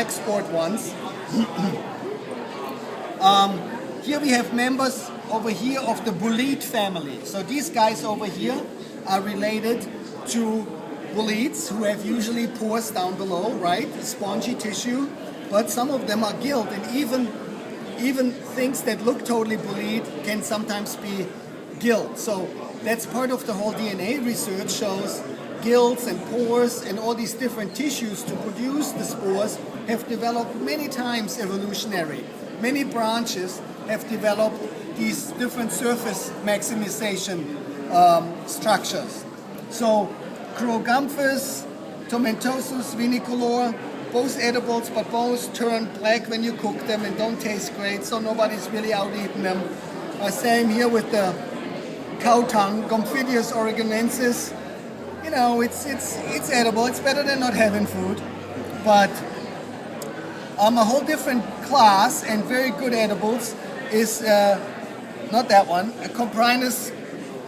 black spored ones. Here we have members over here of the bolete family. So these guys over here are related to boletes, who have usually pores down below, right? Spongy tissue, but some of them are gilled, and even things that look totally bolete can sometimes be gilled. So that's part of the whole DNA research, shows gills and pores and all these different tissues to produce the spores have developed many times evolutionary. Many branches have developed these different surface maximization structures. So Crogomphus, tomentosus, viniculor, both edibles, but both turn black when you cook them and don't taste great, so nobody's really out eating them. Same here with the cow tongue, Gomphidius oregonensis. You know, it's edible. It's better than not having food, but a whole different class and very good edibles is not that one. Comprinus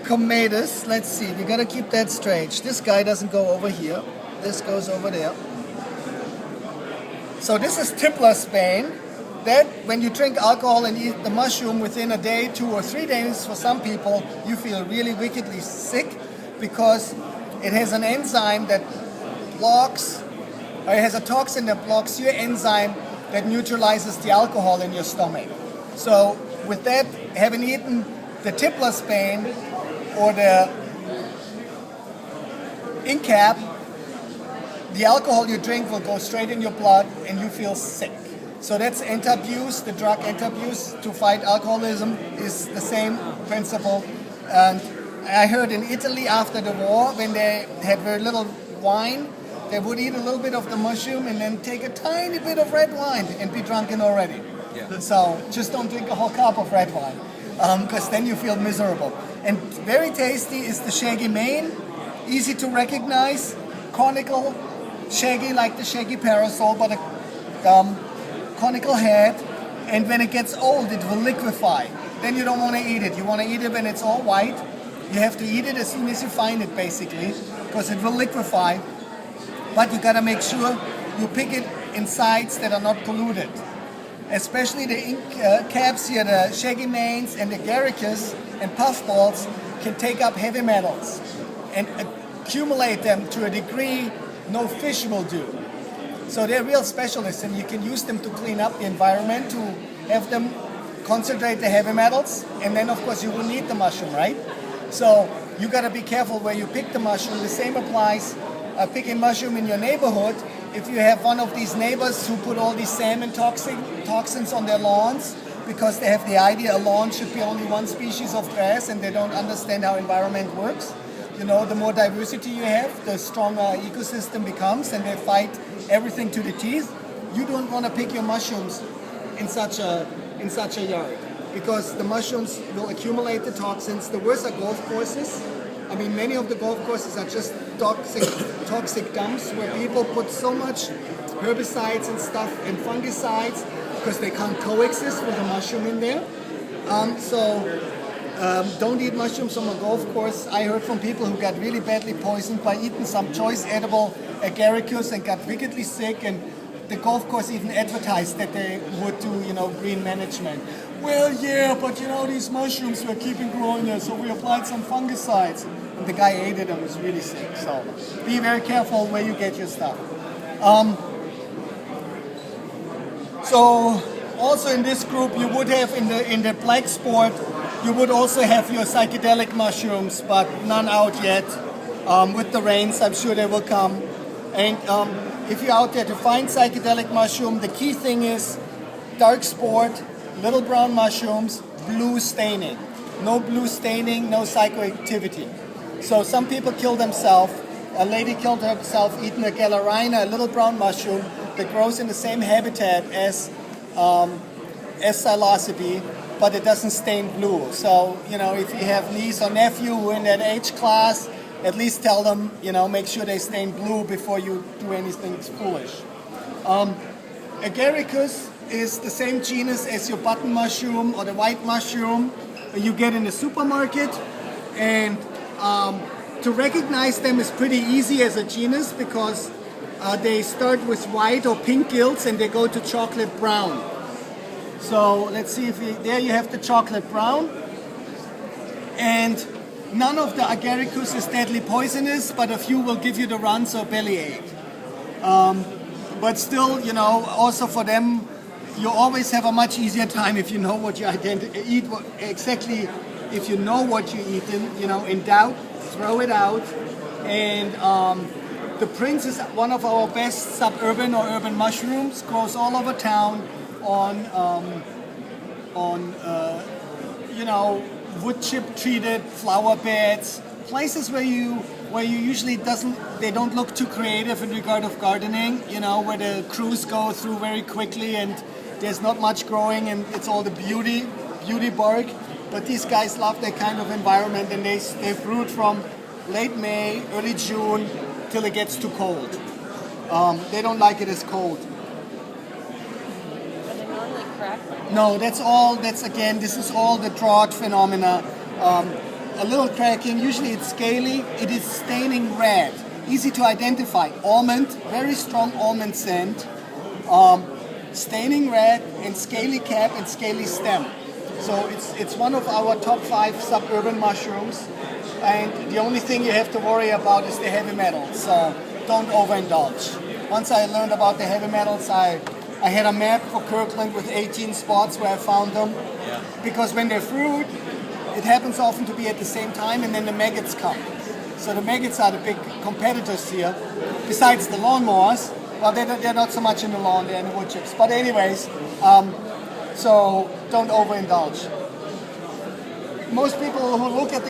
comatus. Let's see. We gotta keep that straight. This guy doesn't go over here. This goes over there. So this is Tipler's bane. That when you drink alcohol and eat the mushroom within a day, 2 or 3 days, for some people, you feel really wickedly sick because it has an enzyme that blocks, or it has a toxin that blocks your enzyme that neutralizes the alcohol in your stomach. So with that, having eaten the Tipler's bane or the incap, the alcohol you drink will go straight in your blood and you feel sick. So that's antabuse, the drug antabuse to fight alcoholism is the same principle. And I heard in Italy after the war, when they had very little wine, they would eat a little bit of the mushroom and then take a tiny bit of red wine and be drunken already. Yeah. So just don't drink a whole cup of red wine, because then you feel miserable. And very tasty is the shaggy mane, easy to recognize, conical, shaggy like the shaggy parasol, but a conical head. And when it gets old, it will liquefy. Then you don't want to eat it. You want to eat it when it's all white. You have to eat it as soon as you find it, basically, because it will liquefy. But you gotta make sure you pick it in sites that are not polluted. Especially the caps here, the shaggy manes and the Agaricus and puffballs can take up heavy metals and accumulate them to a degree no fish will do. So they're real specialists, and you can use them to clean up the environment, to have them concentrate the heavy metals, and then of course you will need the mushroom, right? So you gotta be careful where you pick the mushroom. The same applies picking mushroom in your neighborhood. If you have one of these neighbors who put all these salmon toxins on their lawns because they have the idea a lawn should be only one species of grass and they don't understand how environment works. You know, the more diversity you have, the stronger ecosystem becomes, and they fight everything to the teeth. You don't want to pick your mushrooms in such a yard, because the mushrooms will accumulate the toxins. The worst are golf courses. I mean, many of the golf courses are just toxic dumps where people put so much herbicides and stuff and fungicides because they can't coexist with a mushroom in there. Don't eat mushrooms on a golf course. I heard from people who got really badly poisoned by eating some choice edible Agaricus and got wickedly sick, and the golf course even advertised that they would do, green management. Well, yeah, but these mushrooms were keeping growing there, so we applied some fungicides. And the guy ate it and was really sick. So be very careful where you get your stuff. So also in this group, you would have in the black sport, you would also have your psychedelic mushrooms, but none out yet. With the rains, I'm sure they will come. And if you're out there to find psychedelic mushroom, the key thing is dark sport, little brown mushrooms, blue staining. No blue staining, no psychoactivity. So some people kill themselves. A lady killed herself eating a galerina, a little brown mushroom that grows in the same habitat as psilocybe, but it doesn't stain blue. So, if you have niece or nephew who are in that age class, at least tell them, make sure they stain blue before you do anything foolish. Agaricus is the same genus as your button mushroom or the white mushroom you get in the supermarket, and to recognize them is pretty easy as a genus because they start with white or pink gills and they go to chocolate brown. So let's see if there you have the chocolate brown. And none of the Agaricus is deadly poisonous, but a few will give you the runs or bellyache. But still, you know, also for them, you always have a much easier time if you know what you eat, exactly if you know what you eat. You know, in doubt, throw it out. And the Prince is one of our best suburban or urban mushrooms. Grows all over town on you know, wood chip treated flower beds, places where you usually they don't look too creative in regard of gardening. You know, where the crews go through very quickly and there's not much growing and it's all the beauty bark. But these guys love that kind of environment and they fruit from late May, early June till it gets too cold. They don't like it as cold. Are they normally cracked? No, this is all the drought phenomena. A little cracking, usually it's scaly, it is staining red. Easy to identify. Almond, very strong almond scent. Staining red and scaly cap and scaly stem. So it's one of our top 5 suburban mushrooms. And the only thing you have to worry about is the heavy metals. So don't overindulge. Once I learned about the heavy metals, I had a map for Kirkland with 18 spots where I found them. Yeah. Because when they fruit, it happens often to be at the same time and then the maggots come. So the maggots are the big competitors here. Besides the lawnmowers, well, they're not so much in the lawn, they're in the wood chips. But anyways, so don't overindulge. Most people who look at the